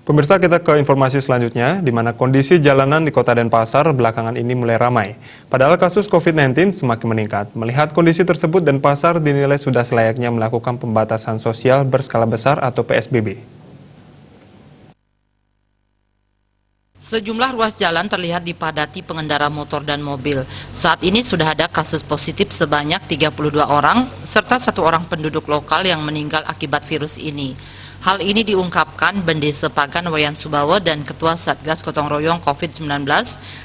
Pemirsa, kita ke informasi selanjutnya, di mana kondisi jalanan di Kota Denpasar belakangan ini mulai ramai. Padahal kasus COVID-19 semakin meningkat. Melihat kondisi tersebut, Denpasar dinilai sudah selayaknya melakukan pembatasan sosial berskala besar atau PSBB. Sejumlah ruas jalan terlihat dipadati pengendara motor dan mobil. Saat ini sudah ada kasus positif sebanyak 32 orang, serta 1 orang penduduk lokal yang meninggal akibat virus ini. Hal ini diungkapkan Bendesa Pagan Wayan Subawa dan Ketua Satgas Gotong Royong COVID-19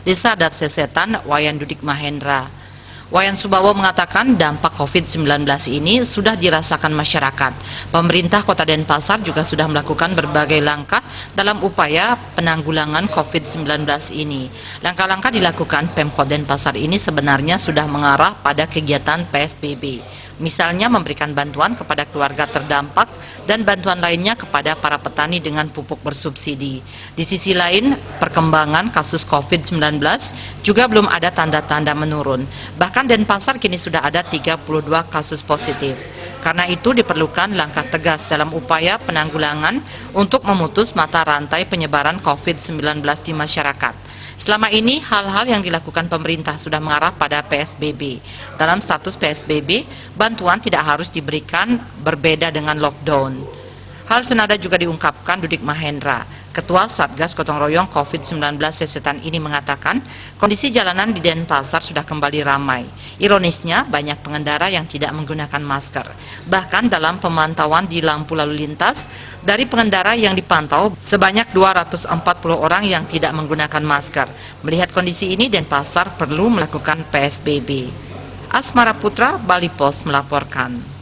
Desa Adat Sesetan Wayan Dudik Mahendra. Wayan Subawa mengatakan dampak COVID-19 ini sudah dirasakan masyarakat. Pemerintah Kota Denpasar juga sudah melakukan berbagai langkah dalam upaya penanggulangan COVID-19 ini. Langkah-langkah dilakukan Pemkot Denpasar ini sebenarnya sudah mengarah pada kegiatan PSBB. Misalnya memberikan bantuan kepada keluarga terdampak dan bantuan lainnya kepada para petani dengan pupuk bersubsidi. Di sisi lain, perkembangan kasus COVID-19 juga belum ada tanda-tanda menurun. Bahkan Denpasar kini sudah ada 32 kasus positif. Karena itu diperlukan langkah tegas dalam upaya penanggulangan untuk memutus mata rantai penyebaran COVID-19 di masyarakat. Selama ini hal-hal yang dilakukan pemerintah sudah mengarah pada PSBB. Dalam status PSBB, bantuan tidak harus diberikan berbeda dengan lockdown. Hal senada juga diungkapkan Dudik Mahendra. Ketua Satgas Gotong Royong COVID-19 Sesetan ini mengatakan kondisi jalanan di Denpasar sudah kembali ramai. Ironisnya banyak pengendara yang tidak menggunakan masker. Bahkan dalam pemantauan di lampu lalu lintas, dari pengendara yang dipantau sebanyak 240 orang yang tidak menggunakan masker. Melihat kondisi ini, Denpasar perlu melakukan PSBB. Asmara Putra, Bali Post melaporkan.